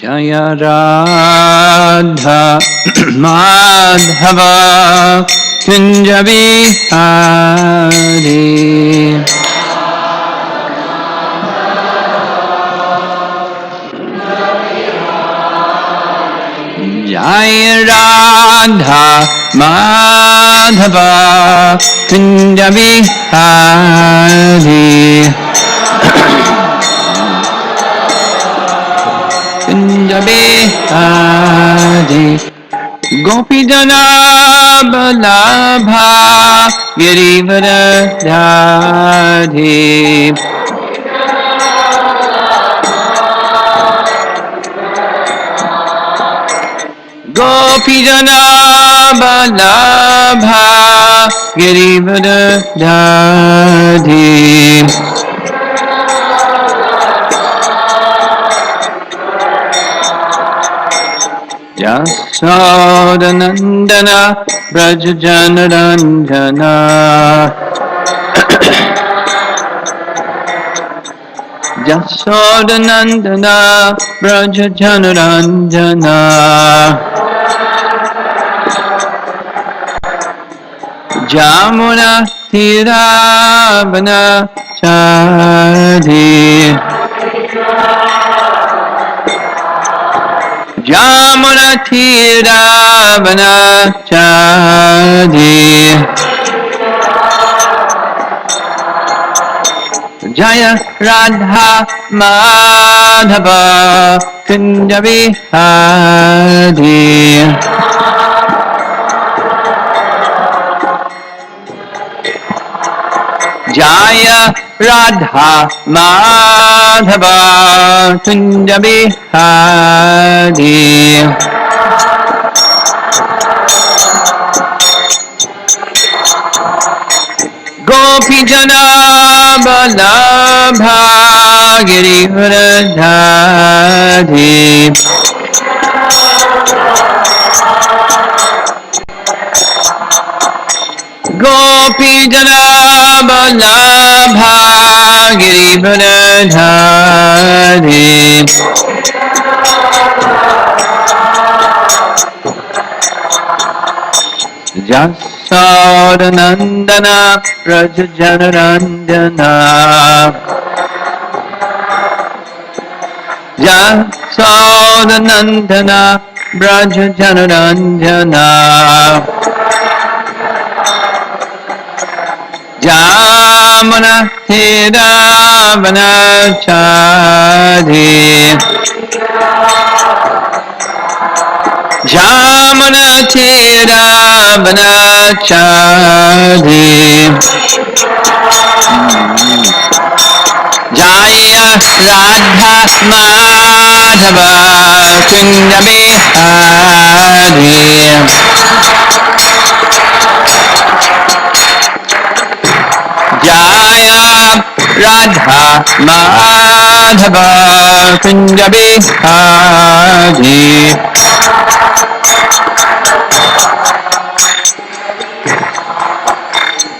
Jaya Radha Madhava Kunja Bihari Jaya Radha Madhava Kunja Bihari Kunja Bihari Gopi Jana Balabha Girivara Dhari Gopi Jana Balabha Girivara Dhari Yasodanandana Brajajanaranjana Yasodanandana Brajajanaranjana Jamuna Tiravana Chari Jamuna Tiravana Chari Jaya Radha Madhava Kunja Bihari Jaya Radha Madhava Kunja Bihari Gopi Jana Balabha Girivara Dhari Gopi Jana Balabha Girivara Dhari Yasodanandana Brajajanaranjana Yasodanandana Brajajanaranjana Jamuna Tiravana Chari Jamuna Tiravana Chari Jaya Radha Madhava Kunja Bihari Jaya Radha Madhava Kunja Bihari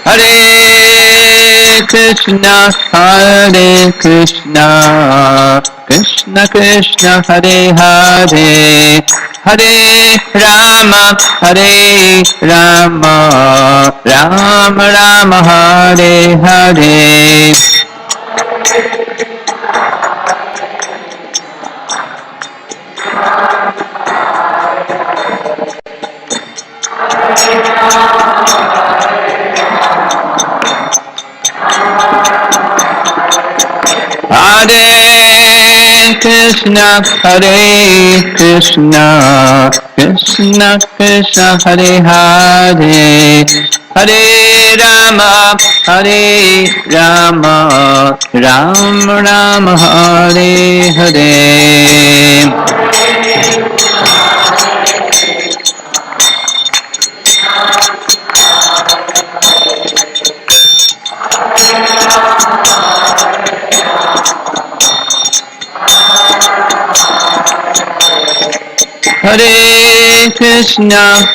Hare Krishna Krishna Krishna Hare Hare Hare Rama Rama Rama Hare Hare Hare Krishna Krishna Krishna Hare Hare Hare Rama Rama Rama Hare Hare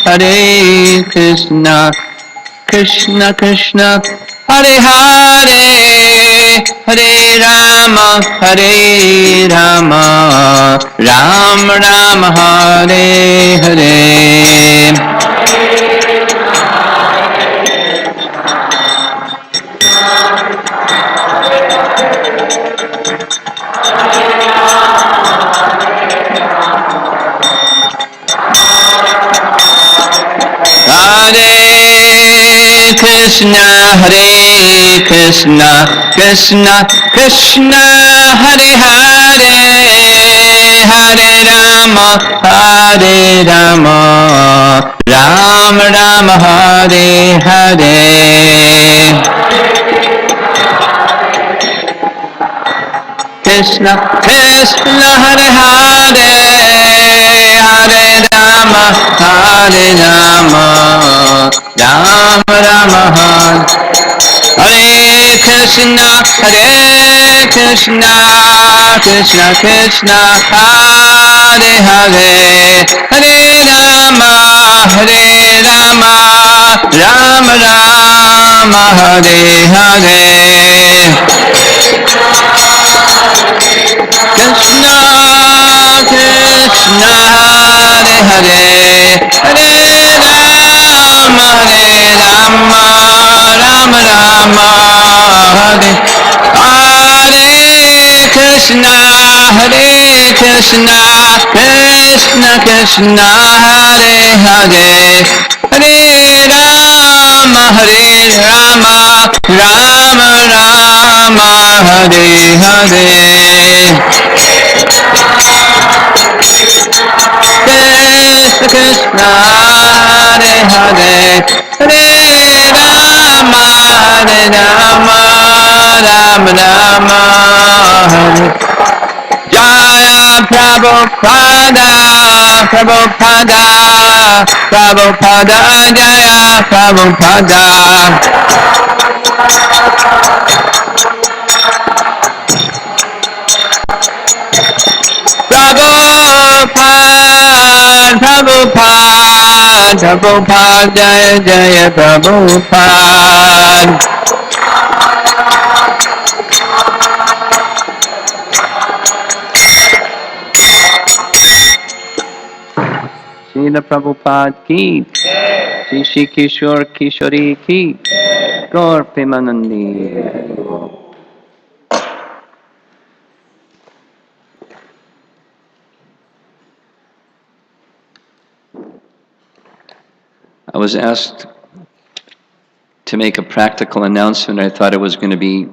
Hare Krishna Krishna Krishna Hare Hare Hare Rama, Hare Rama, Ram Ram, Hare Hare. Hare Krishna, Hare Krishna, Krishna Krishna, Hare Hare, Hare Rama, Hare Rama, Ram Ram, Hare Hare. Krishna Krishna, Hare Hare, Hare Rama, Hare Rama, Ram Ram, Hare Krishna, Hare Krishna, Krishna Krishna, Hare Hare, Hare Rama, Hare Rama, Rama Rama, Hare Hare. Krishna Krishna, Hare Hare, Hare Rama, Hare Rama, Rama Rama, Hare Krishna, Hare Krishna, Krishna Krishna, Hare Hare, Hare Rama, Hare Rama, Rama Rama, Hare Hare. Krishna Krishna, Hare Hare, Hare Rama, Hare Rama, Rama Rama, Hare. Jaya Prabhupada, Prabhupada, Prabhupada, Jaya Prabhupada. Prabhupada, Prabhupada, Prabhupada, Jaya Jaya Prabhupada. Srila Prabhupada ki, Shri Shri Kishore Kishori ki, Gaur Premanandi. I was asked to make a practical announcement. I thought it was going to be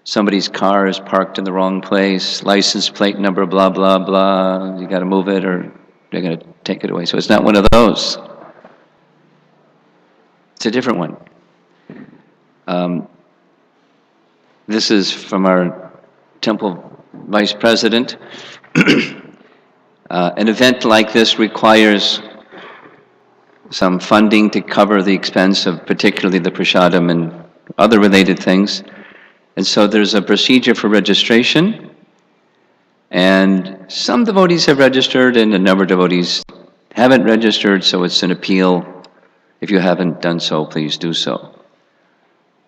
somebody's car is parked in the wrong place, license plate number, blah, blah, blah. You got to move it or they're going to take it away. So it's not one of those. It's a different one. This is from our temple vice president. An event like this requires some funding to cover the expense of particularly the prasadam and other related things. And so there's a procedure for registration. And some devotees have registered and a number of devotees haven't registered, so it's an appeal. If you haven't done so, please do so.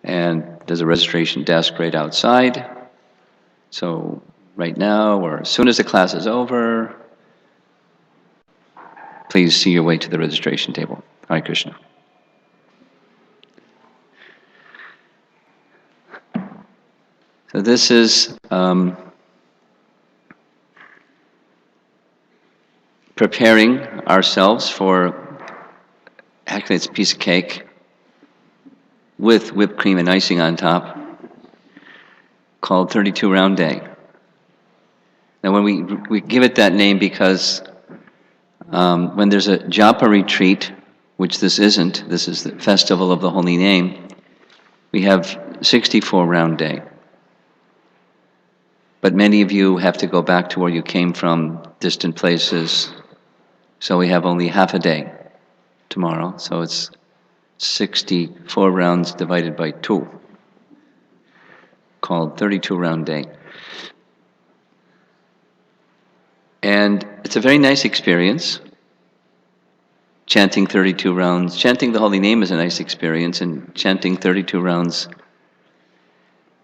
And there's a registration desk right outside. So right now, or as soon as the class is over, please see your way to the registration table. Hare Krishna. So this is preparing ourselves for, actually it's a piece of cake with whipped cream and icing on top, called 32 Round Day. Now when we give it that name because when there's a japa retreat, which this isn't, this is the festival of the holy name, we have 64 round day. But many of you have to go back to where you came from, distant places, so we have only half a day tomorrow, so it's 64 rounds divided by 2, called 32 round day. And it's a very nice experience. Chanting 32 rounds, chanting the holy name is a nice experience, and chanting 32 rounds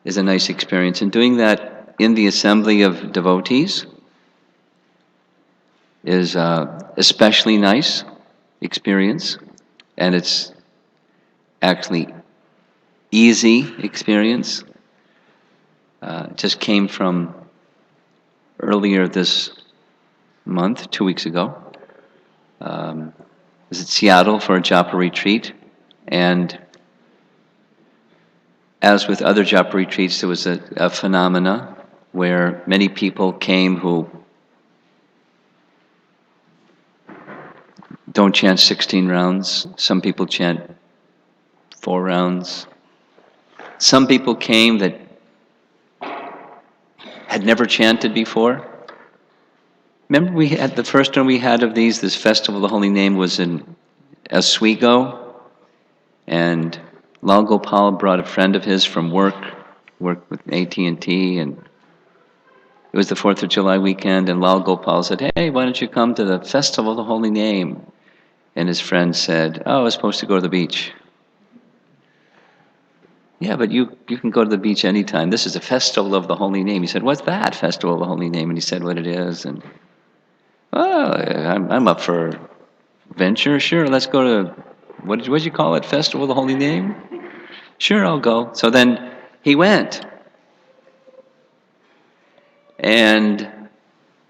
is a nice experience. And doing that in the assembly of devotees is especially nice experience, and it's actually easy experience. It just came from earlier this month, 2 weeks ago. I was at Seattle for a japa retreat, and as with other japa retreats, there was a phenomena where many people came who don't chant 16 rounds. Some people chant 4 rounds. Some people came that had never chanted before. Remember, we had the first one we had of these. This Festival of the Holy Name was in Oswego, and Lal Gopal brought a friend of his from worked with AT&T, and it was the 4th of July weekend, and Lal Gopal said, "Hey, why don't you come to the Festival of the Holy Name?" And his friend said, "Oh, I was supposed to go to the beach." "Yeah, but you can go to the beach anytime. This is a Festival of the Holy Name." He said, "What's that, Festival of the Holy Name?" And he said what it is, and, "Oh, I'm up for venture. Sure, let's go to, what'd you call it, Festival of the Holy Name? Sure, I'll go." So then he went. And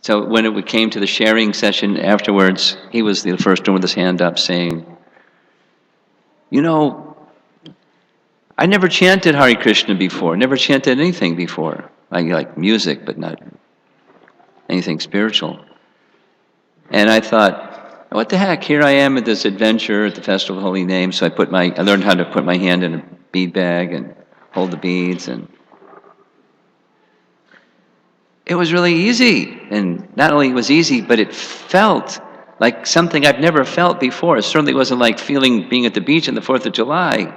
so when it came to the sharing session afterwards, he was the first one with his hand up saying, "You know, I never chanted Hare Krishna before, never chanted anything before. I like music, but not anything spiritual." And I thought, what the heck, here I am at this adventure at the Festival of the Holy Name, so I learned how to put my hand in a bead bag and hold the beads, and it was really easy. And not only was it easy, but it felt like something I've never felt before. It certainly wasn't like being at the beach on the 4th of July.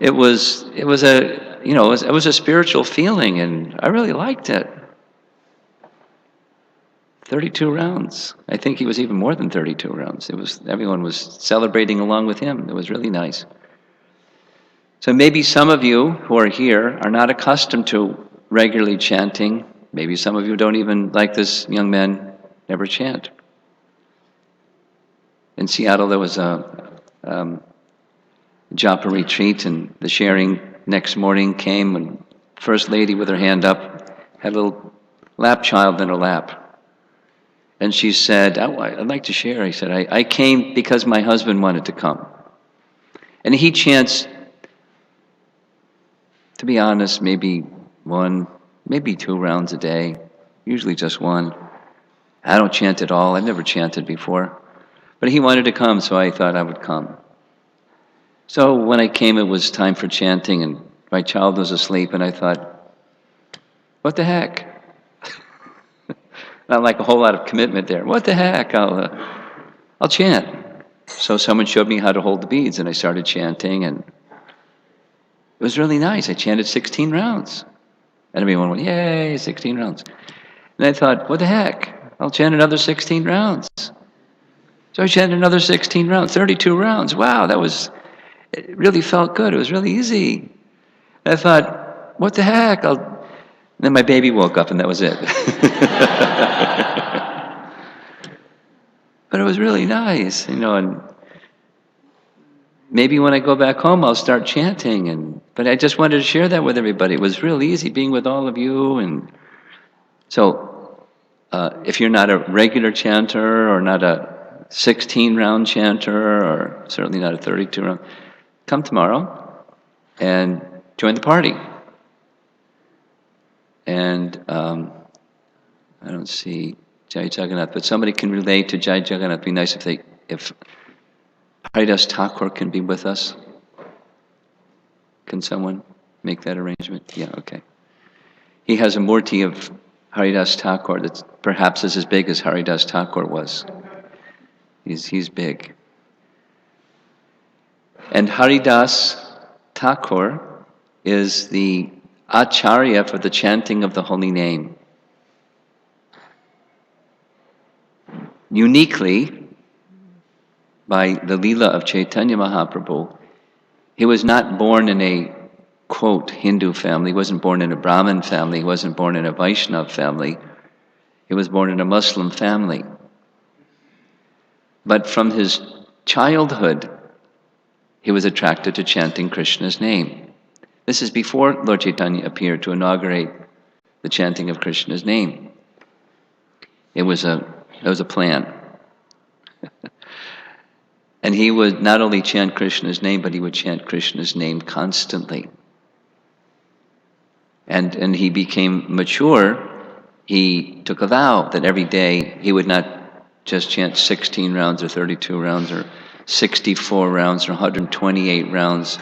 It was a spiritual feeling, and I really liked it. 32 rounds. I think he was even more than 32 rounds. Everyone was celebrating along with him. It was really nice. So maybe some of you who are here are not accustomed to regularly chanting. Maybe some of you don't even, like this young man, never chant. In Seattle, there was a japa retreat, and the sharing next morning came, and First Lady with her hand up had a little lap child in her lap. And she said, "Oh, I'd like to share." I said, I came because my husband wanted to come. And he chants, to be honest, maybe 1, maybe 2 rounds a day, usually just 1. I don't chant at all. I've never chanted before. But he wanted to come, so I thought I would come. So when I came, it was time for chanting, and my child was asleep, and I thought, what the heck? Not like a whole lot of commitment there. What the heck? I'll chant. So someone showed me how to hold the beads, and I started chanting, and it was really nice. I chanted 16 rounds. And everyone went, "Yay, 16 rounds." And I thought, what the heck? I'll chant another 16 rounds. So I chanted another 16 rounds, 32 rounds. Wow, it really felt good. It was really easy. And I thought, what the heck? Then my baby woke up, and that was it. But it was really nice, and maybe when I go back home, I'll start chanting. But I just wanted to share that with everybody. It was really easy being with all of you. And so if you're not a regular chanter, or not a 16-round chanter, or certainly not a 32-round, come tomorrow and join the party. And I don't see Jai Jagannath, but somebody can relate to Jai Jagannath. It'd be nice if Haridas Thakur can be with us. Can someone make that arrangement? Yeah, okay. He has a murti of Haridas Thakur that perhaps is as big as Haridas Thakur was. He's big. And Haridas Thakur is the Acharya for the chanting of the holy name. Uniquely, by the Leela of Chaitanya Mahaprabhu, he was not born in a quote, Hindu family. He wasn't born in a Brahmin family. He wasn't born in a Vaishnav family. He was born in a Muslim family. But from his childhood, he was attracted to chanting Krishna's name. This is before Lord Chaitanya appeared to inaugurate the chanting of Krishna's name. It was a plan. And he would not only chant Krishna's name, but he would chant Krishna's name constantly. And he became mature. He took a vow that every day he would not just chant 16 rounds or 32 rounds or 64 rounds or 128 rounds.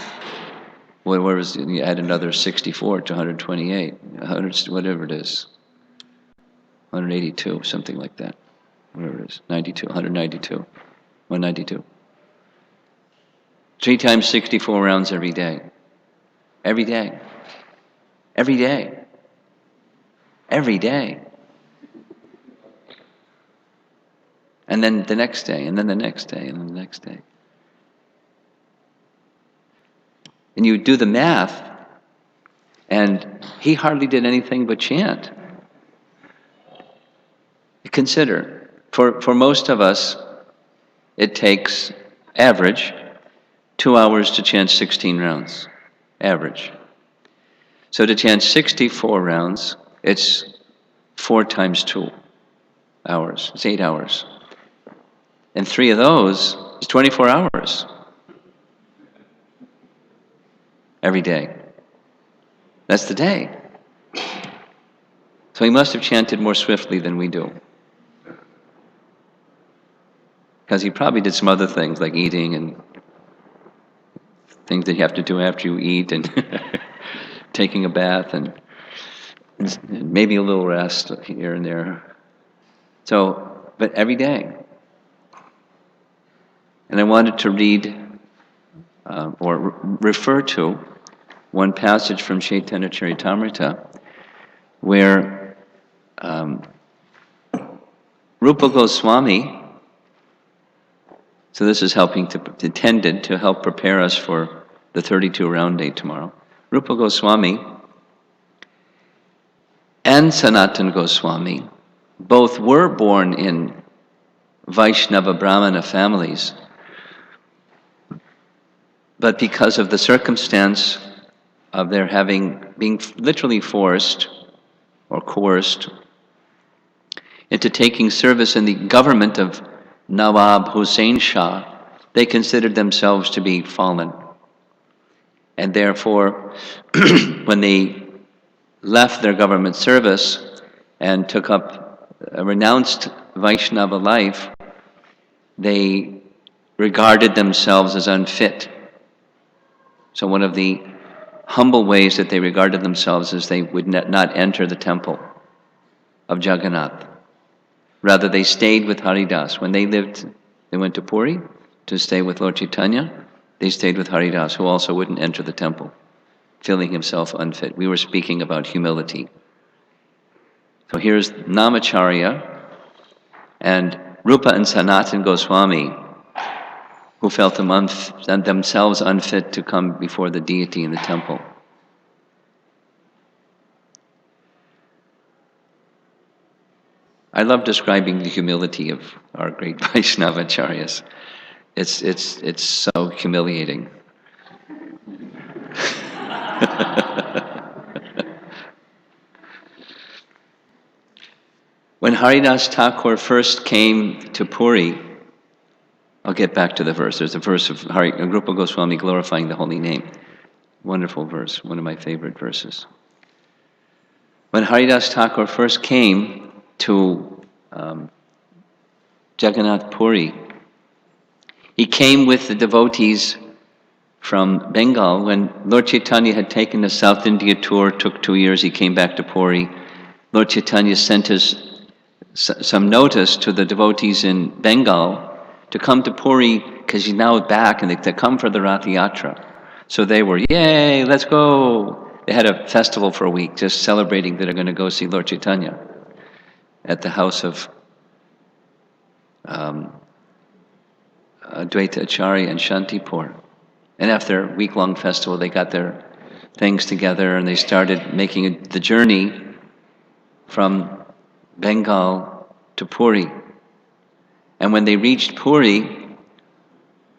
Where was it? You add another 64 to 128, 100, whatever it is. 182, something like that. Whatever it is, 92, 192, 192. 3 times 64 rounds every day. Every day. Every day. Every day. And then the next day, and then the next day, and then the next day. And you do the math, and he hardly did anything but chant. Consider, for most of us, it takes average 2 hours to chant 16 rounds. Average. So to chant 64 rounds, it's 4 times 2 hours. It's 8 hours. And 3 of those is 24 hours. Every day. That's the day. So he must have chanted more swiftly than we do. Because he probably did some other things like eating and things that you have to do after you eat and taking a bath and maybe a little rest here and there. So, but every day. And I wanted to read or refer to one passage from Chaitanya Charitamrita where Rupa Goswami, so this is intended to help prepare us for the 32 round day tomorrow. Rupa Goswami and Sanatana Goswami both were born in Vaishnava Brahmana families, but because of the circumstance of their being literally forced or coerced into taking service in the government of Nawab Hussain Shah, they considered themselves to be fallen. And therefore, when they left their government service and took up a renounced Vaishnava life, they regarded themselves as unfit. So one of the humble ways that they regarded themselves is they would not enter the temple of Jagannath. Rather, they stayed with Haridas. When they went to Puri to stay with Lord Chaitanya, they stayed with Haridas, who also wouldn't enter the temple, feeling himself unfit. We were speaking about humility. So here's Namacharya and Rupa and Sanatana Goswami, who felt themselves unfit to come before the deity in the temple. I love describing the humility of our great Vaishnavacharyas. It's so humiliating. When Haridas Thakur first came to Puri, I'll get back to the verse. There's a verse of Rupa Goswami glorifying the holy name. Wonderful verse, one of my favorite verses. When Haridas Thakur first came to Jagannath Puri, he came with the devotees from Bengal. When Lord Chaitanya had taken a South India tour, took 2 years, he came back to Puri. Lord Chaitanya sent some notice to the devotees in Bengal to come to Puri because he's now back and to come for the Rath Yatra. So they were, yay, let's go. They had a festival for a week just celebrating that they're going to go see Lord Chaitanya at the house of Advaita Acharya in Shantipur. And after a week-long festival, they got their things together, and they started making the journey from Bengal to Puri. And when they reached Puri,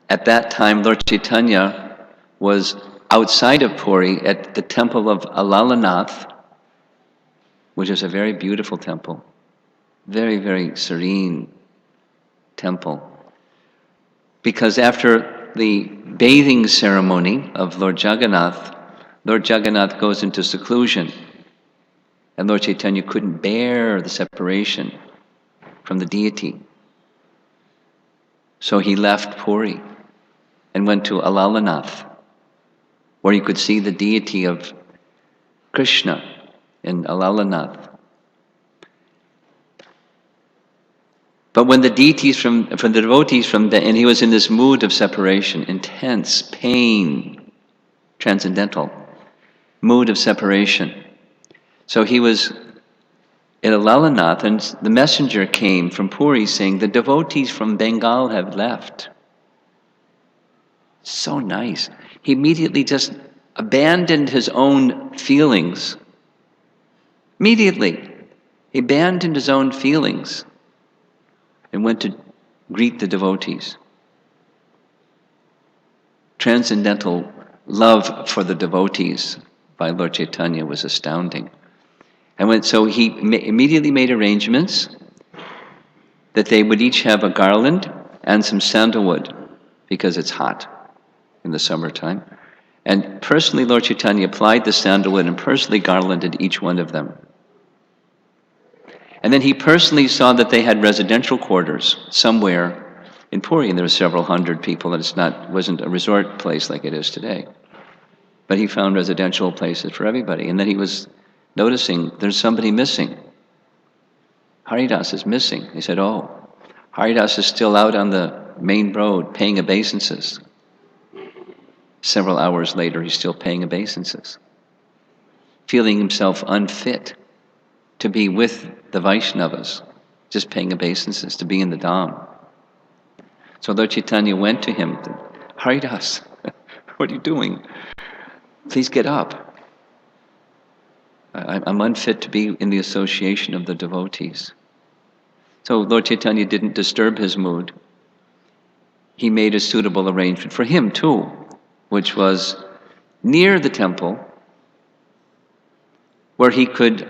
at that time Lord Chaitanya was outside of Puri at the temple of Alalanath, which is a very beautiful temple, very, very serene temple. Because after the bathing ceremony of Lord Jagannath goes into seclusion, and Lord Chaitanya couldn't bear the separation from the deity. So he left Puri and went to Alalanath, where he could see the deity of Krishna in Alalanath. But when the devotees and he was in this mood of separation, intense pain, transcendental mood of separation. So he was in Alalanath, and the messenger came from Puri saying, the devotees from Bengal have left. So nice. He immediately just abandoned his own feelings. Immediately, he abandoned his own feelings and went to greet the devotees. Transcendental love for the devotees by Lord Chaitanya was astounding. So he immediately made arrangements that they would each have a garland and some sandalwood, because it's hot in the summertime. And personally, Lord Chaitanya applied the sandalwood and personally garlanded each one of them. And then he personally saw that they had residential quarters somewhere in Puri, and there were several hundred people, and it wasn't a resort place like it is today. But he found residential places for everybody. And then he was noticing there's somebody missing. Haridas is missing. He said, oh, Haridas is still out on the main road paying obeisances. Several hours later, he's still paying obeisances, feeling himself unfit to be with the Vaishnavas, just paying obeisances, to be in the Dham. So Lord Chaitanya went to him, Haridas, what are you doing? Please get up. I'm unfit to be in the association of the devotees. So Lord Chaitanya didn't disturb his mood. He made a suitable arrangement for him too, which was near the temple, where he could,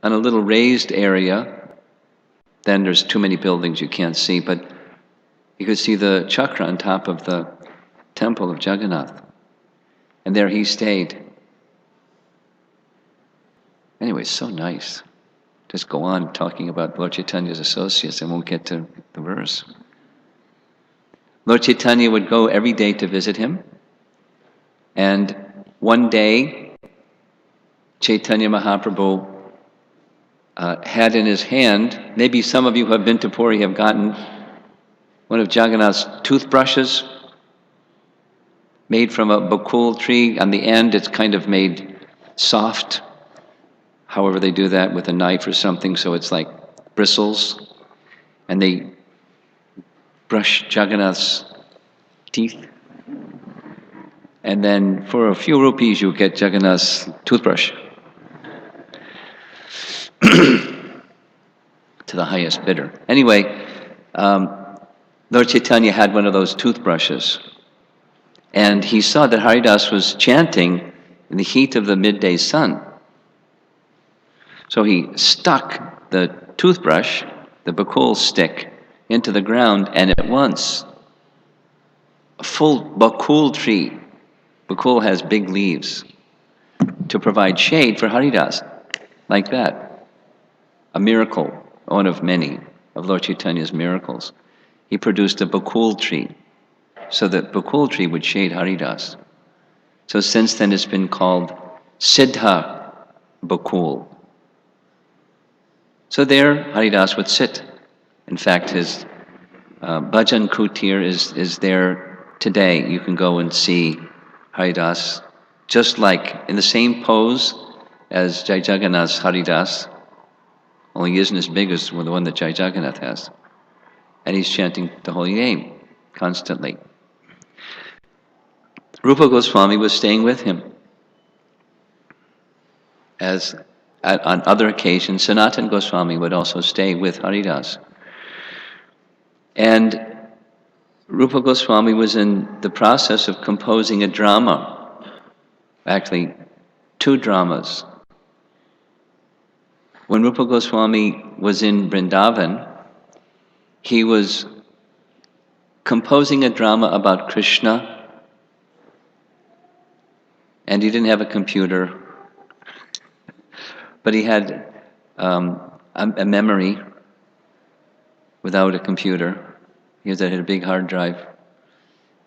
on a little raised area, then there's too many buildings you can't see, but you could see the chakra on top of the temple of Jagannath. And there he stayed. Anyway, it's so nice. Just go on talking about Lord Chaitanya's associates and won't get to the verse. Lord Chaitanya would go every day to visit him. And one day, Chaitanya Mahaprabhu had in his hand, maybe some of you who have been to Puri have gotten one of Jagannath's toothbrushes made from a bakul tree. On the end, it's kind of made soft. However, they do that with a knife or something, so it's like bristles. And they brush Jagannath's teeth. And then for a few rupees, you get Jagannath's toothbrush. To the highest bidder. Anyway, Lord Chaitanya had one of those toothbrushes. And he saw that Haridas was chanting in the heat of the midday sun. So he stuck the toothbrush, the bakul stick, into the ground, and at once, a full bakul tree, bakul has big leaves, to provide shade for Haridas, like that. A miracle, one of many of Lord Chaitanya's miracles. He produced a bakul tree, so that bakul tree would shade Haridas. So since then it's been called Siddha Bakul. So there Haridas would sit. In fact, his bhajan kutir is there today. You can go and see Haridas, just like in the same pose as Jai Jagannath's Haridas, only he isn't as big as the one that Jai Jagannath has. And he's chanting the holy name constantly. Rupa Goswami was staying with him. as on other occasions, Sanatana Goswami would also stay with Haridas. And Rupa Goswami was in the process of composing a drama, actually 2 dramas. When Rupa Goswami was in Vrindavan, he was composing a drama about Krishna, and he didn't have a computer, but he had a memory without a computer. He had a big hard drive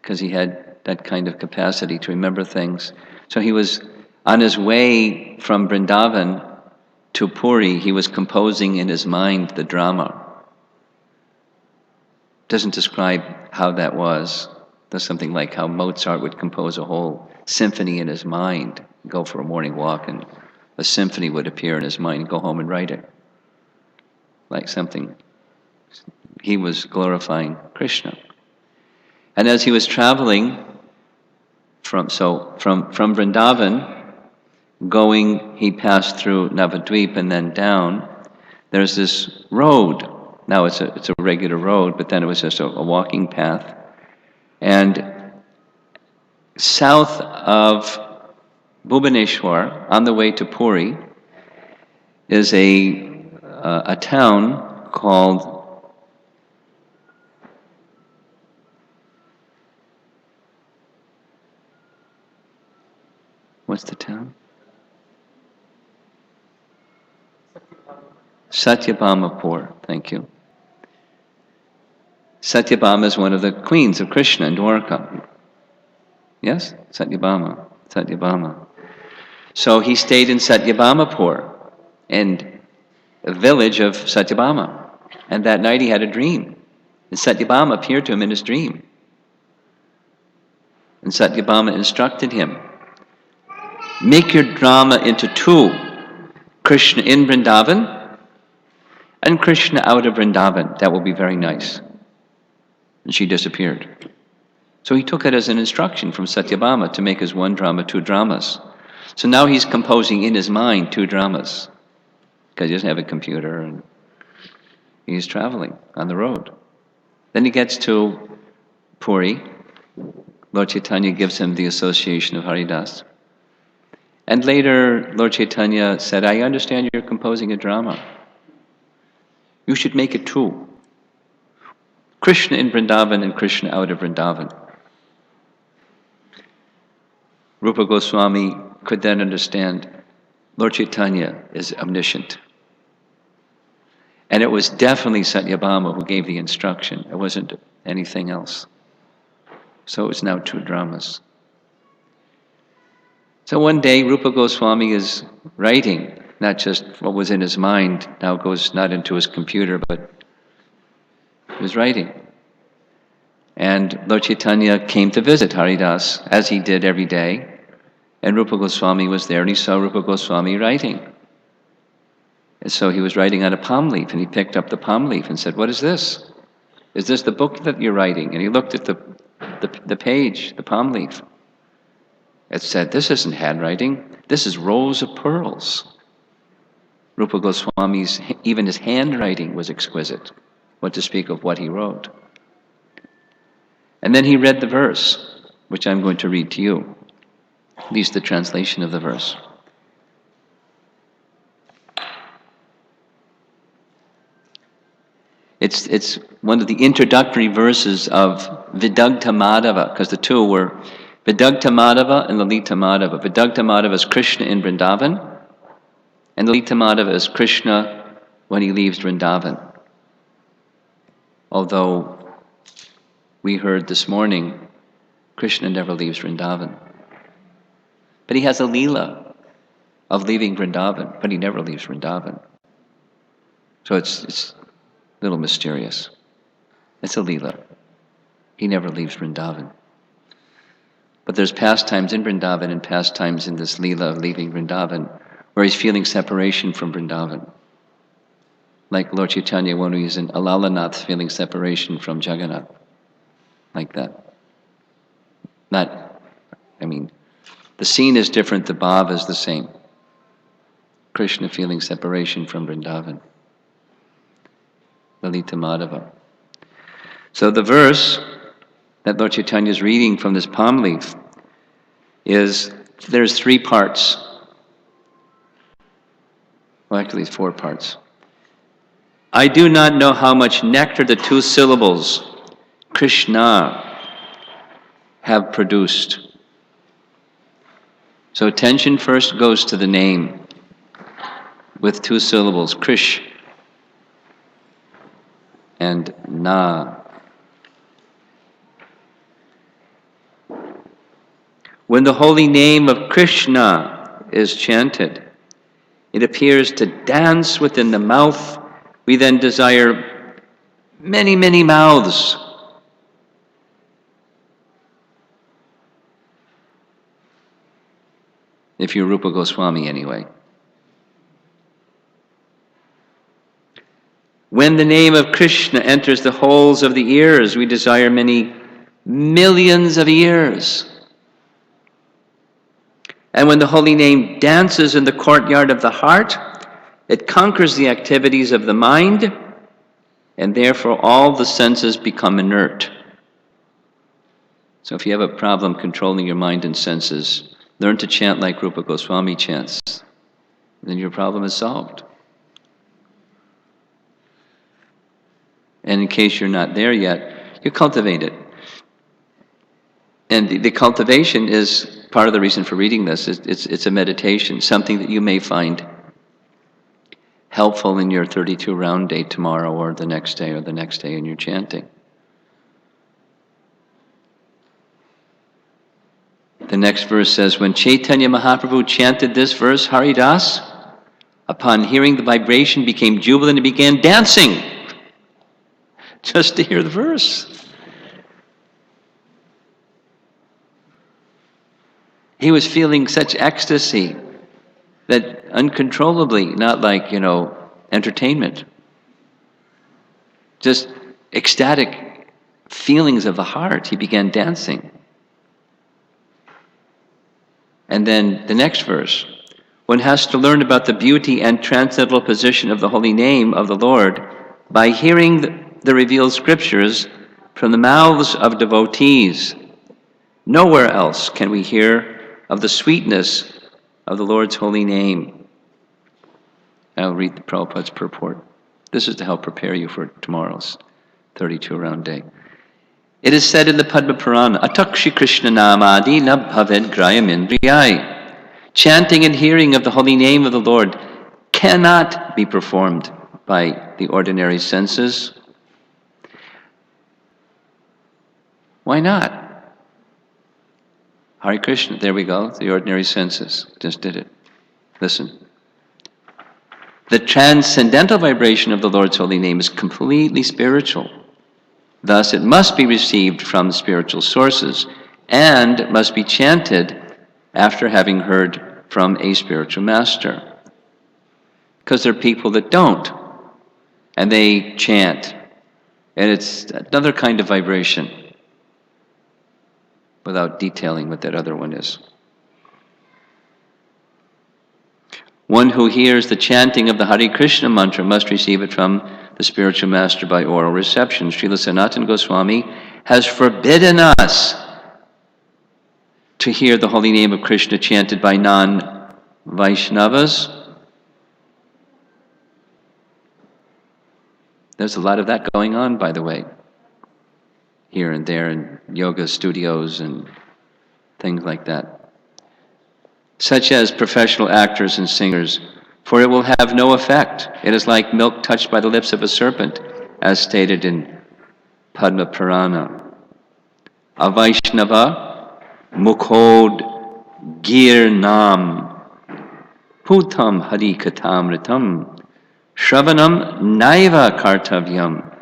because he had that kind of capacity to remember things. So he was on his way from Vrindavan to Puri. He was composing in his mind the drama. Doesn't describe how that was. Does something like how Mozart would compose a whole symphony in his mind, go for a morning walk, and a symphony would appear in his mind, go home and write it. Like something. He was glorifying Krishna. And as he was traveling from Vrindavan, he passed through Navadvip and then down, there's this road. Now it's a regular road, but then it was just a walking path. And south of Bhubaneswar, on the way to Puri, is a town called what's the town? Satyabhamapur, thank you. Satyabhama is one of the queens of Krishna in Dwarka. Yes? Satyabhama. So he stayed in Satyabhamapur, and a village of Satyabhama. And that night he had a dream. And Satyabhama appeared to him in his dream. And Satyabhama instructed him, make your drama into 2, Krishna in Vrindavan and Krishna out of Vrindavan. That will be very nice. And she disappeared. So he took it as an instruction from Satyabhama to make his 1 drama 2 dramas. So now he's composing in his mind 2 dramas because he doesn't have a computer and he's traveling on the road. Then he gets to Puri. Lord Chaitanya gives him the association of Haridas. And later, Lord Chaitanya said, I understand you're composing a drama. You should make it 2. Krishna in Vrindavan and Krishna out of Vrindavan. Rupa Goswami could then understand Lord Chaitanya is omniscient. And it was definitely Satyabhama who gave the instruction. It wasn't anything else. So it was now 2 dramas. So one day Rupa Goswami is writing, not just what was in his mind, now goes not into his computer, but he was writing. And Lord Chaitanya came to visit Haridas, as he did every day. And Rupa Goswami was there, and he saw Rupa Goswami writing. And so he was writing on a palm leaf, and he picked up the palm leaf and said, what is this? Is this the book that you're writing? And he looked at the page, the palm leaf. It said, this isn't handwriting, this is rows of pearls. Rupa Goswami's, even his handwriting was exquisite, what to speak of what he wrote. And then he read the verse, which I'm going to read to you, at least the translation of the verse. It's one of the introductory verses of Vidagdha Madhava, because the 2 were Vidagdha Madhava and Lalita Madhava. Vidagdha Madhava is Krishna in Vrindavan, and Lalita Madhava is Krishna when he leaves Vrindavan. Although we heard this morning, Krishna never leaves Vrindavan. But he has a leela of leaving Vrindavan, but he never leaves Vrindavan. So it's a little mysterious. It's a leela. He never leaves Vrindavan. But there's pastimes in Vrindavan and pastimes in this leela of leaving Vrindavan where he's feeling separation from Vrindavan. Like Lord Chaitanya when he's in Alalanath feeling separation from Jagannath. Like that. The scene is different, the bhav is the same. Krishna feeling separation from Vrindavan. Lalita Madhava. So the verse that Lord Chaitanya is reading from this palm leaf there's 3 parts. Well, actually it's 4 parts. I do not know how much nectar the 2 syllables Krishna have produced. So attention first goes to the name with 2 syllables, Krish and Na. When the holy name of Krishna is chanted, it appears to dance within the mouth. We then desire many, many mouths. If you're Rupa Goswami anyway. When the name of Krishna enters the holes of the ears, we desire many millions of ears. And when the holy name dances in the courtyard of the heart, it conquers the activities of the mind, and therefore all the senses become inert. So if you have a problem controlling your mind and senses, learn to chant like Rupa Goswami chants. Then your problem is solved. And in case you're not there yet, you cultivate it. And the cultivation is part of the reason for reading this. It's a meditation, something that you may find helpful in your 32 round day tomorrow or the next day in your chanting. The next verse says, when Chaitanya Mahaprabhu chanted this verse, Haridas, upon hearing the vibration, became jubilant and began dancing just to hear the verse. He was feeling such ecstasy that uncontrollably, not like, entertainment, just ecstatic feelings of the heart, he began dancing. And then the next verse, one has to learn about the beauty and transcendental position of the holy name of the Lord by hearing the revealed scriptures from the mouths of devotees. Nowhere else can we hear of the sweetness of the Lord's holy name. I'll read the Prabhupada's purport. This is to help prepare you for tomorrow's 32 round day. It is said in the Padma Purana, Atakshi Krishna Namadi na bhaved grayamindriyai. Chanting and hearing of the holy name of the Lord cannot be performed by the ordinary senses. Why not? Hare Krishna, there we go, the ordinary senses, just did it. Listen. The transcendental vibration of the Lord's holy name is completely spiritual. Thus, it must be received from spiritual sources and must be chanted after having heard from a spiritual master. Because there are people that don't, and they chant, and it's another kind of vibration, without detailing what that other one is. One who hears the chanting of the Hare Krishna mantra must receive it from the spiritual master by oral reception. Srila Sanatana Goswami has forbidden us to hear the holy name of Krishna chanted by non-Vaishnavas. There's a lot of that going on, by the way, here and there in yoga studios and things like that, such as professional actors and singers, for it will have no effect. It is like milk touched by the lips of a serpent, as stated in Padma Purana. Avaishnava mukhod girnam putam hari katamritam shravanam naiva kartavyam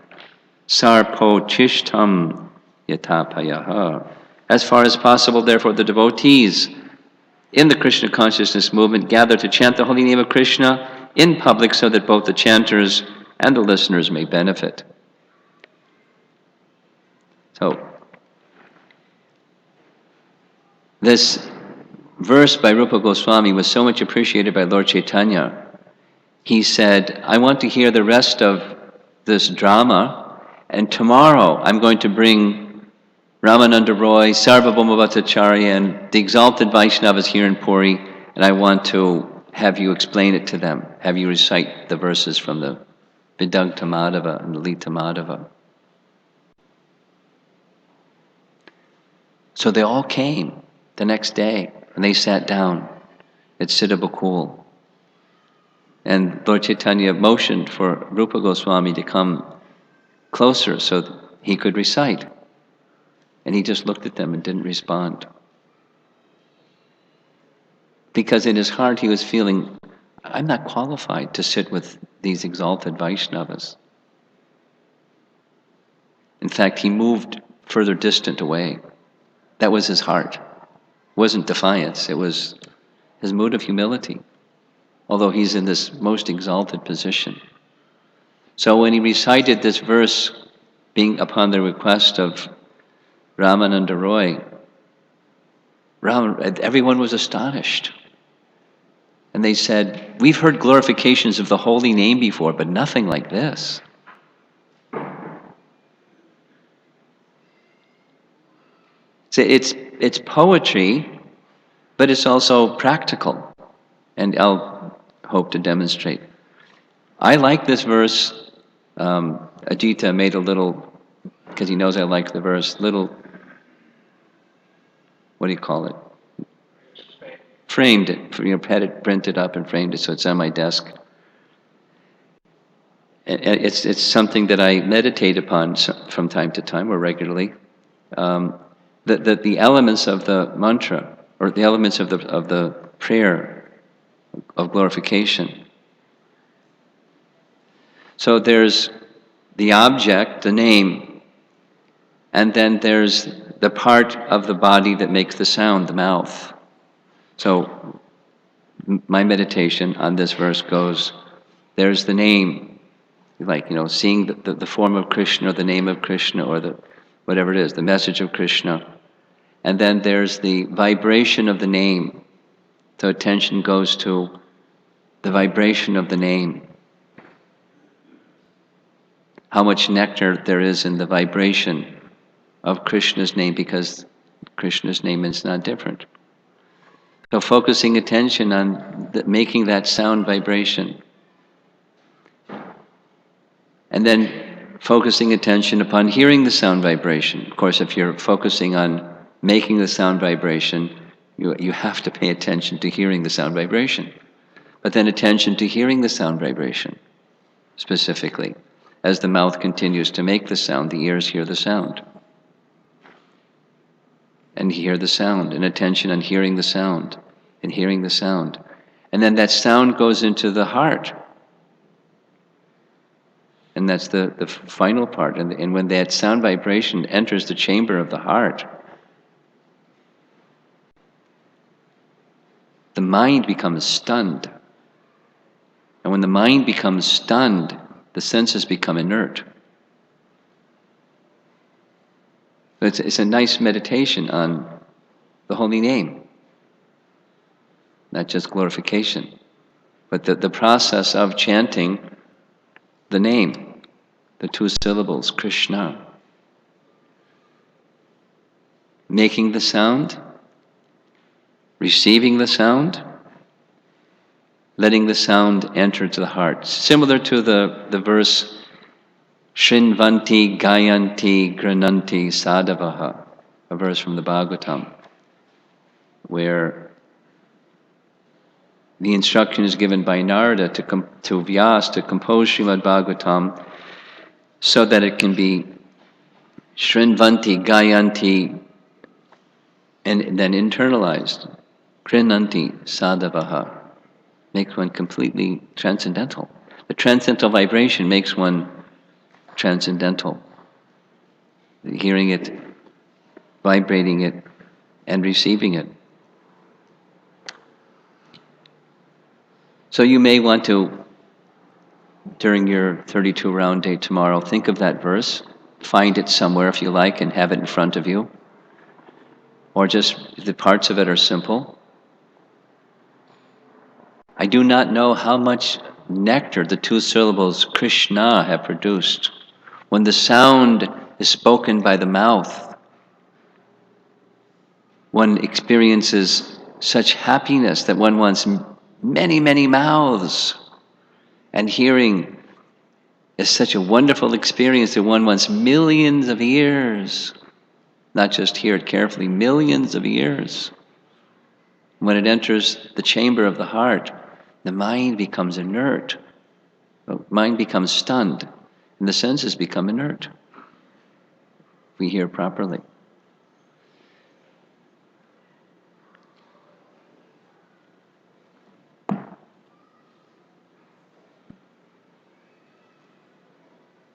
sarpo chishtam yatapayaha. As far as possible, therefore, the devotees in the Krishna consciousness movement gather to chant the holy name of Krishna in public so that both the chanters and the listeners may benefit. So, this verse by Rupa Goswami was so much appreciated by Lord Chaitanya he said, I want to hear the rest of this drama, and tomorrow I'm going to bring Ramananda Roy, Sarvabhauma Bhattacharya, and the exalted Vaishnavas here in Puri, and I want to have you explain it to them, have you recite the verses from the Vidagdha Madhava and the Lita Madhava. So they all came the next day, and they sat down at Siddhabakul. And Lord Chaitanya motioned for Rupa Goswami to come closer so that he could recite. And he just looked at them and didn't respond. Because in his heart he was feeling, I'm not qualified to sit with these exalted Vaishnavas. In fact, he moved further distant away. That was his heart. It wasn't defiance, it was his mood of humility, although he's in this most exalted position. So when he recited this verse, being upon the request of Ramananda Roy, everyone was astonished. And they said, we've heard glorifications of the holy name before, but nothing like this. So it's poetry, but it's also practical. And I'll hope to demonstrate. I like this verse. Ajita made a little, because he knows I like the verse, little, what do you call it? Framed it, had it printed up and framed it, so it's on my desk. It's something that I meditate upon from time to time, or regularly. The elements of the mantra, or the elements of the prayer of glorification. So there's the object, the name, and then there's the part of the body that makes the sound, the mouth. So my meditation on this verse goes, there's the name, like, seeing the form of Krishna, or the name of Krishna, or the whatever it is, the message of Krishna. And then there's the vibration of the name. So attention goes to the vibration of the name. How much nectar there is in the vibration of Krishna's name, because Krishna's name is not different. So focusing attention on making that sound vibration. And then focusing attention upon hearing the sound vibration. Of course, if you're focusing on making the sound vibration, you have to pay attention to hearing the sound vibration. But then attention to hearing the sound vibration, specifically. As the mouth continues to make the sound, the ears hear the sound. And hear the sound, and attention on hearing the sound, and hearing the sound. And then that sound goes into the heart. And that's the final part. And when that sound vibration enters the chamber of the heart, the mind becomes stunned. And when the mind becomes stunned, the senses become inert. It's a nice meditation on the holy name. Not just glorification, but the process of chanting the name, the two syllables, Krishna. Making the sound, receiving the sound, letting the sound enter to the heart. Similar to the verse, Shrinvanti Gayanti Grananti Sadhavaha, a verse from the Bhagavatam, where the instruction is given by Narada to Vyas to compose Srimad Bhagavatam so that it can be Shrinvanti Gayanti and then internalized. Grananti Sadhavaha makes one completely transcendental. The transcendental vibration makes one transcendental. Hearing it, vibrating it, and receiving it. So you may want to, during your 32 round day tomorrow, think of that verse, find it somewhere if you like, and have it in front of you. Or just, the parts of it are simple. I do not know how much nectar the two syllables Krishna have produced, when the sound is spoken by the mouth, one experiences such happiness that one wants many, many mouths. And hearing is such a wonderful experience that one wants millions of ears. Not just hear it carefully, millions of ears. When it enters the chamber of the heart, the mind becomes inert. The mind becomes stunned, and the senses become inert. We hear properly.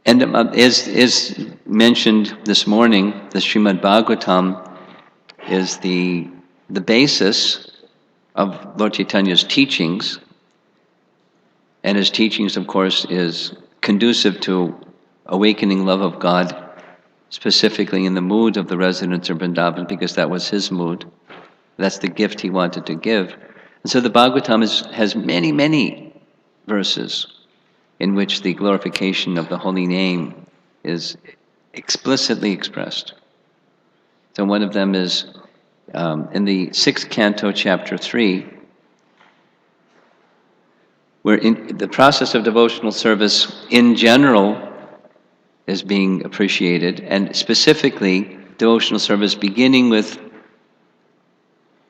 And as mentioned this morning, the Srimad Bhagavatam is the basis of Lord Chaitanya's teachings. And his teachings, of course, is conducive to awakening love of God, specifically in the mood of the residents of Vrindavan, because that was his mood. That's the gift he wanted to give. And so the Bhagavatam has many, many verses in which the glorification of the holy name is explicitly expressed. So one of them is in the 6th canto, chapter 3, where in the process of devotional service in general is being appreciated, and specifically devotional service beginning with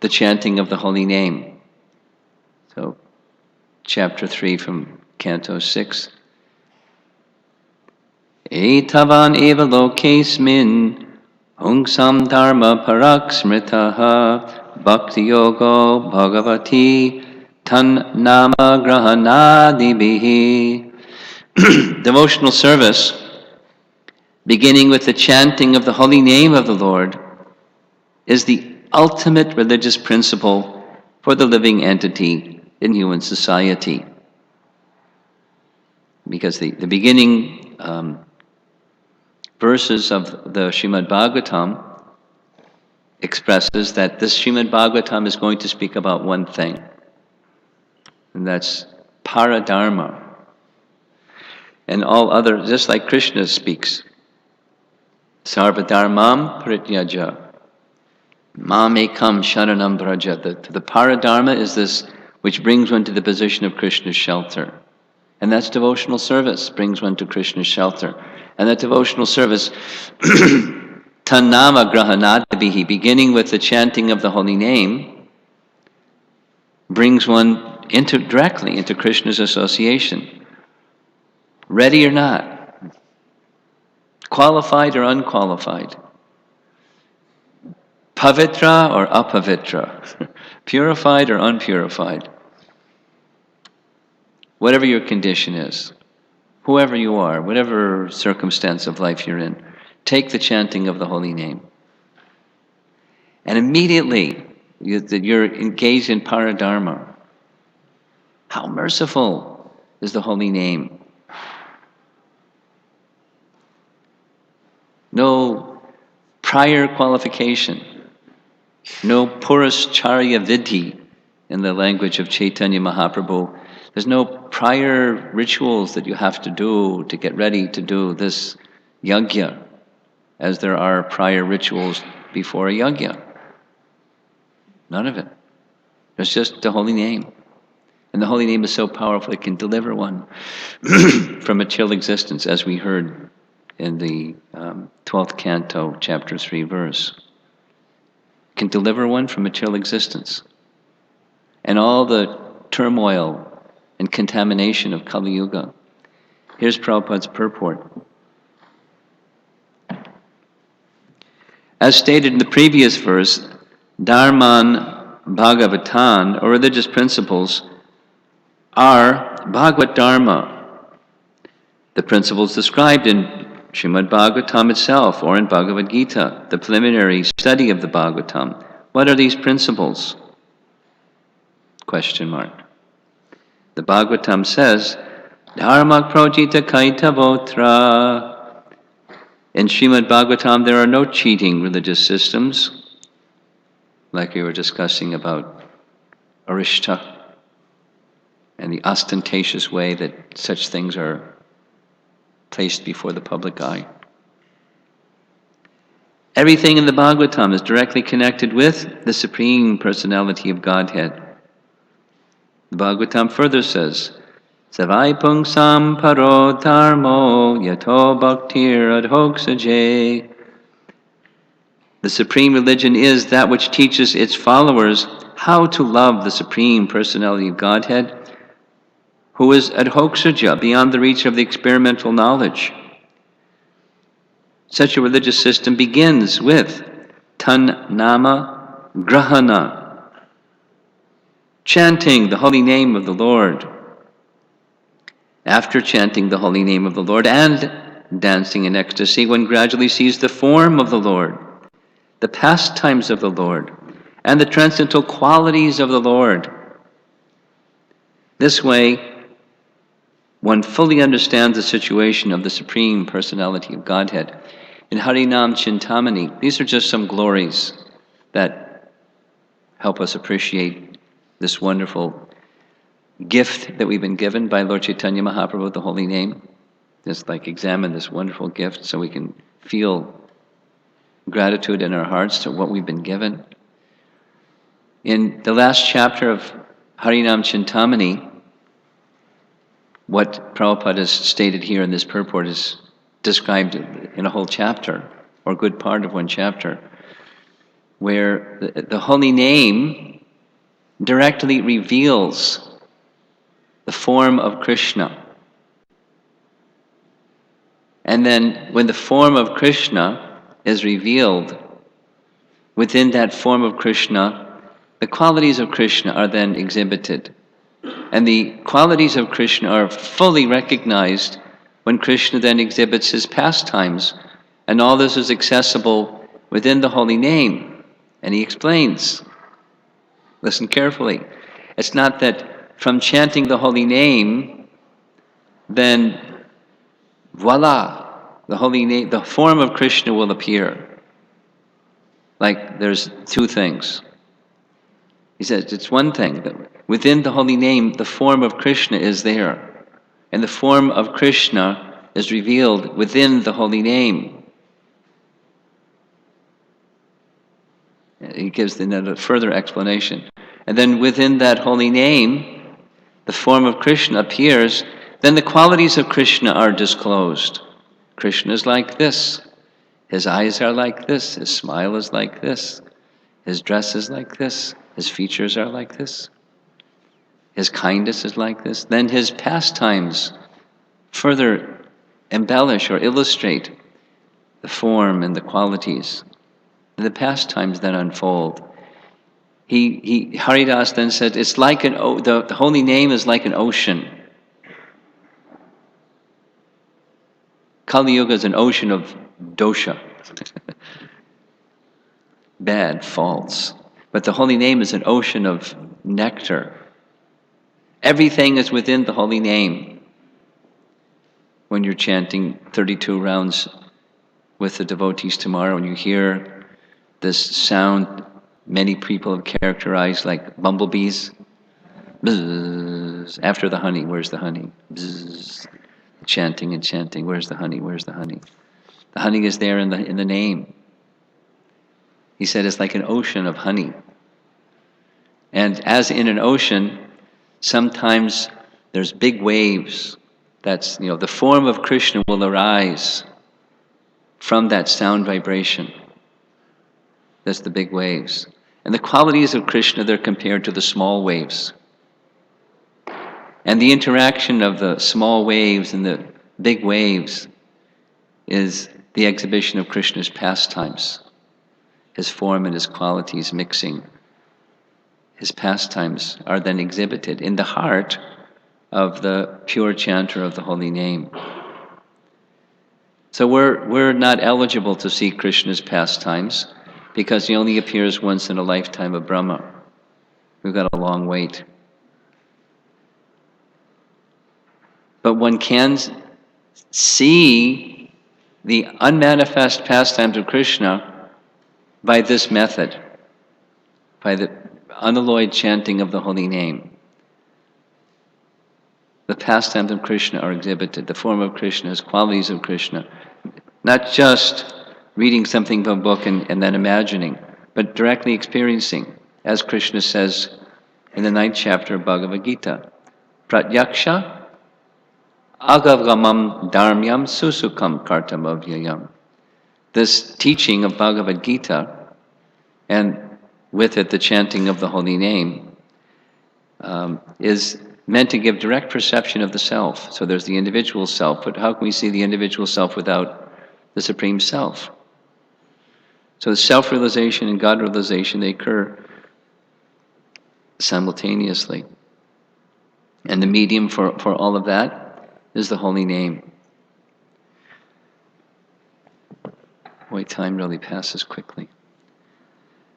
the chanting of the holy name. So chapter 3 from canto 6. Etavan eva lokesmin hungsam dharma parak smritaha bhakti yogo bhagavati tan nama grahanadibihi. Devotional service beginning with the chanting of the holy name of the Lord is the ultimate religious principle for the living entity in human society. Because the beginning verses of the Srimad Bhagavatam expresses that this Srimad Bhagavatam is going to speak about one thing, and that's paradharma. And all other, just like Krishna speaks, sarvadharmam parityaja, mamekam sharanam braja. The paradharma is this which brings one to the position of Krishna's shelter. And that's devotional service, brings one to Krishna's shelter. And that devotional service, Tannama grahanadabihi, beginning with the chanting of the holy name, brings one directly into Krishna's association. Ready or not, qualified or unqualified, pavitra or apavitra, purified or unpurified, whatever your condition is, whoever you are, whatever circumstance of life you're in, take the chanting of the holy name. And immediately, you're engaged in paradharma. How merciful is the holy name. No prior qualification, no purascharya vidhi in the language of Chaitanya Mahaprabhu. There's no prior rituals that you have to do to get ready to do this yajna, as there are prior rituals before a yajna. None of it. There's just the holy name. And the holy name is so powerful it can deliver one from material existence, as we heard in the 12th canto, chapter 3 verse. It can deliver one from material existence. And all the turmoil and contamination of Kali Yuga. Here's Prabhupada's purport. As stated in the previous verse, Dharman Bhagavatan, or religious principles, are Bhagavad Dharma, the principles described in Srimad Bhagavatam itself, or in Bhagavad Gita, the preliminary study of the Bhagavatam. What are these principles? Question mark. The Bhagavatam says, Dharma projita kaitavotra. In Srimad Bhagavatam, there are no cheating religious systems, like we were discussing about Arishta and the ostentatious way that such things are placed before the public eye. Everything in the Bhagavatam is directly connected with the Supreme Personality of Godhead. The Bhagavatam further says, Savai pungsam paro dharmo yato bhaktir adhoksaje. The supreme religion is that which teaches its followers how to love the Supreme Personality of Godhead, who is adhoksaja, beyond the reach of the experimental knowledge. Such a religious system begins with tan nama grahana, chanting the holy name of the Lord. After chanting the holy name of the Lord and dancing in ecstasy, one gradually sees the form of the Lord, the pastimes of the Lord, and the transcendental qualities of the Lord. This way, one fully understands the situation of the Supreme Personality of Godhead. In Harinam Chintamani, these are just some glories that help us appreciate this wonderful gift that we've been given by Lord Chaitanya Mahaprabhu, the holy name. Just like examine this wonderful gift so we can feel gratitude in our hearts to what we've been given. In the last chapter of Harinam Chintamani, what Prabhupada has stated here in this purport is described in a whole chapter, or a good part of one chapter, where the holy name directly reveals the form of Krishna. And then when the form of Krishna is revealed, within that form of Krishna, the qualities of Krishna are then exhibited. And the qualities of Krishna are fully recognized when Krishna then exhibits his pastimes. And all this is accessible within the holy name. And he explains, listen carefully, it's not that from chanting the holy name, then voila, the holy name, the form of Krishna will appear. Like there's two things. He says it's one thing, that within the holy name, the form of Krishna is there. And the form of Krishna is revealed within the holy name. He gives a further explanation. And then within that holy name, the form of Krishna appears, then the qualities of Krishna are disclosed. Krishna is like this. His eyes are like this. His smile is like this. His dress is like this. His features are like this. His kindness is like this. Then his pastimes further embellish or illustrate the form and the qualities. And the pastimes then unfold. Haridas then said, it's like the holy name is like an ocean. Kali Yuga is an ocean of dosha, bad, faults. But the holy name is an ocean of nectar. Everything is within the holy name. When you're chanting 32 rounds with the devotees tomorrow and you hear this sound many people have characterized like bumblebees. Bzzz. After the honey, where's the honey? Bzzz. Chanting and chanting, where's the honey? Where's the honey? The honey is there in the name. He said it's like an ocean of honey. And as in an ocean, sometimes there's big waves. That's, the form of Krishna will arise from that sound vibration. That's the big waves. And the qualities of Krishna, they're compared to the small waves. And the interaction of the small waves and the big waves is the exhibition of Krishna's pastimes. His form and his qualities mixing. His pastimes are then exhibited in the heart of the pure chanter of the holy name. So we're not eligible to see Krishna's pastimes because he only appears once in a lifetime of Brahma. We've got a long wait. But one can see the unmanifest pastimes of Krishna by this method, by the unalloyed chanting of the holy name. The pastimes of Krishna are exhibited, the form of Krishna, his qualities of Krishna. Not just reading something from a book and then imagining, but directly experiencing, as Krishna says in the 9th chapter of Bhagavad Gita. Pratyaksha agavgamam dharmyam susukam kartam avyayam. This teaching of Bhagavad Gita, and with it the chanting of the holy name, is meant to give direct perception of the self. So there's the individual self, but how can we see the individual self without the Supreme Self? So the self-realization and God-realization, they occur simultaneously. And the medium for all of that is the holy name. Boy, time really passes quickly.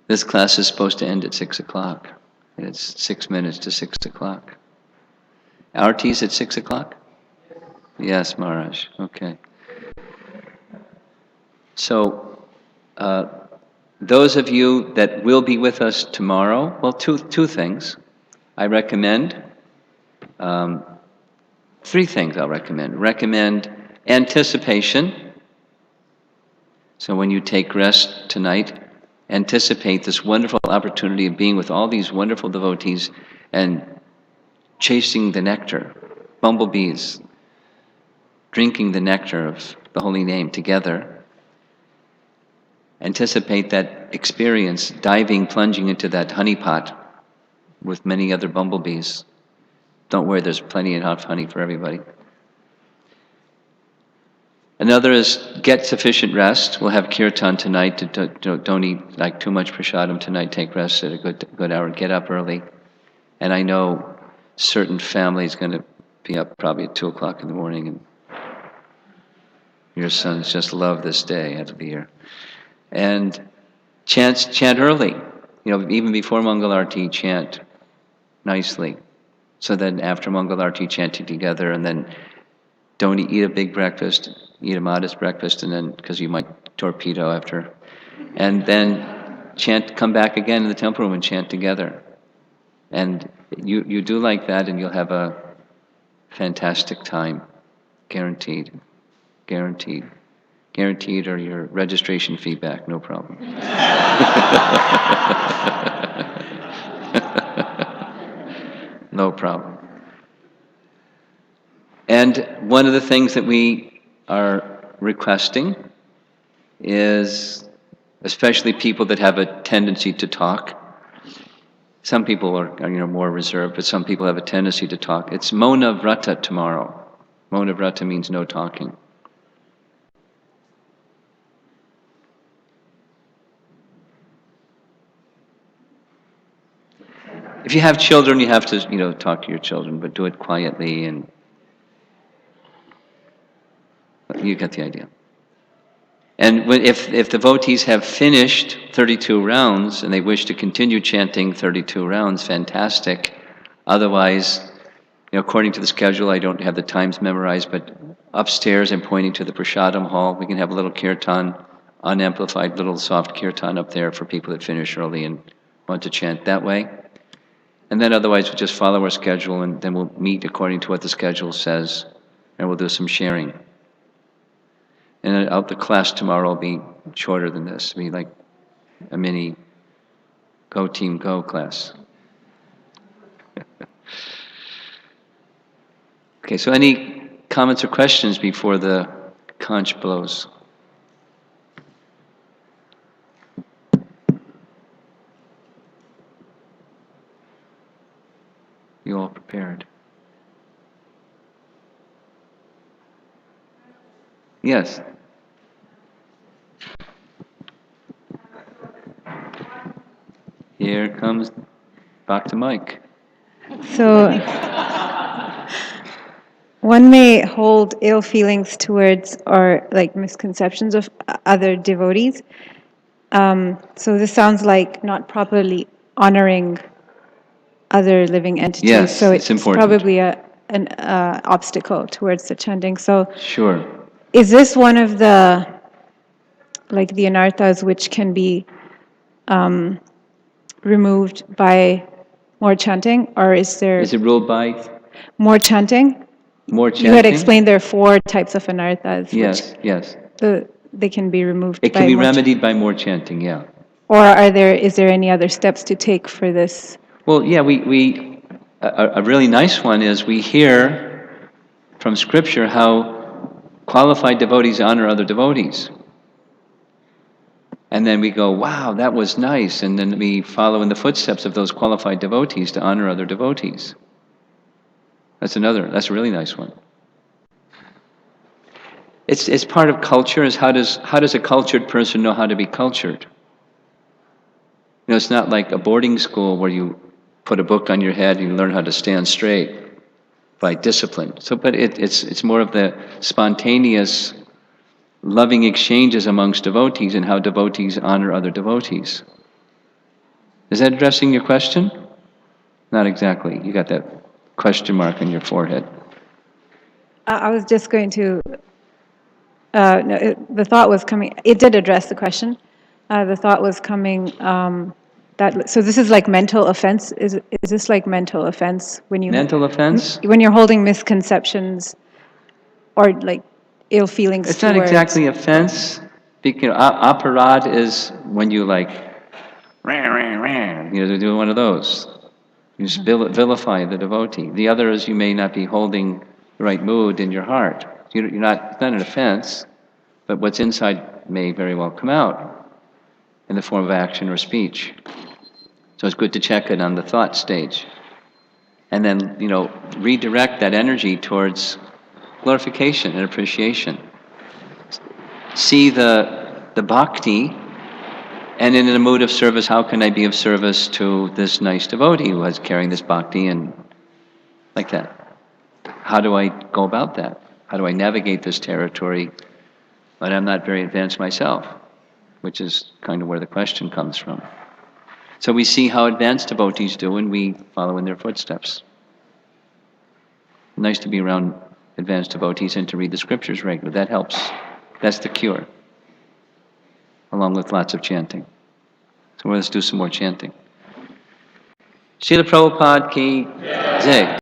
This class is supposed to end at 6 o'clock. And it's 6 minutes to 6 o'clock. Our tea's at 6 o'clock? Yes, Maharaj. Okay. So, those of you that will be with us tomorrow, well, two things. I recommend, 3 things I'll recommend. Recommend anticipation. So when you take rest tonight, anticipate this wonderful opportunity of being with all these wonderful devotees and chasing the nectar, bumblebees, drinking the nectar of the holy name together. Anticipate that experience, diving, plunging into that honey pot with many other bumblebees. Don't worry, there's plenty of hot honey for everybody. Another is get sufficient rest. We'll have kirtan tonight. Don't eat like too much prasadam tonight. Take rest at a good hour. Get up early. And I know certain families going to be up probably at 2 o'clock in the morning, and your sons just love this day out of the year. And chant early. Even before Mangal Arati, chant nicely. So then after Mangal Arati, chant it together, and then don't eat a big breakfast. Eat a modest breakfast, and then, because you might torpedo after. And then come back again in the temple room and chant together. And you do like that, and you'll have a fantastic time. Guaranteed. Guaranteed. Guaranteed, or your registration fee back, no problem. No problem. And one of the things that we are requesting is, especially people that have a tendency to talk. Some people are more reserved, but some people have a tendency to talk. It's Mona Vrata tomorrow. Mona Vrata means no talking. If you have children, you have to talk to your children, but do it quietly, and you get the idea. And if the devotees have finished 32 rounds and they wish to continue chanting 32 rounds, fantastic. Otherwise, according to the schedule, I don't have the times memorized, but upstairs I'm pointing to the Prasadam hall. We can have a little kirtan, unamplified little soft kirtan up there for people that finish early and want to chant that way. And then otherwise we'll just follow our schedule, and then we'll meet according to what the schedule says, and we'll do some sharing. And the class tomorrow will be shorter than this. It'll be like a mini Go Team Go class. Okay, so any comments or questions before the conch blows? You all prepared? Yes. Here comes back to Mike. So, one may hold ill feelings towards, or like misconceptions of other devotees. So this sounds like not properly honoring other living entities. Yes, so it's important. Probably an obstacle towards the chanting. So, sure. Is this one of the anarthas which can be removed by more chanting, or is there? Is it ruled by More chanting? More You had chanting? explained there are 4 types of anarthas, Yes, yes. they can be removed It by can be more remedied by more chanting, yeah. Or is there any other steps to take for this? Well, yeah, a really nice one is we hear from Scripture how qualified devotees honor other devotees. And then we go, wow, that was nice. And then we follow in the footsteps of those qualified devotees to honor other devotees. That's a really nice one. It's part of culture, is how does a cultured person know how to be cultured? You know, it's not like a boarding school where you put a book on your head and you learn how to stand straight by discipline. So, but it's more of the spontaneous, loving exchanges amongst devotees and how devotees honor other devotees. Is that addressing your question? Not exactly. You got that question mark on your forehead. I was just going to, no, the thought was coming, it did address the question. The thought was coming, so this is like mental offense. Is this like mental offense Mental offense? when you're holding misconceptions or like ill feelings It's not towards? exactly offense. Because aparad is when you like, rah, rah, rah, you do one of those. You just vilify the devotee. The other is you may not be holding the right mood in your heart. You're not, it's not an offense, but what's inside may very well come out in the form of action or speech. So it's good to check it on the thought stage. And then, redirect that energy towards glorification and appreciation. See the bhakti, and in a mood of service, how can I be of service to this nice devotee who is carrying this bhakti, and like that. How do I go about that? How do I navigate this territory? But I'm not very advanced myself, which is kind of where the question comes from. So we see how advanced devotees do, and we follow in their footsteps. Nice to be around advanced devotees and to read the scriptures regularly. That helps. That's the cure, along with lots of chanting. So let's do some more chanting. Srila Prabhupada ki jai.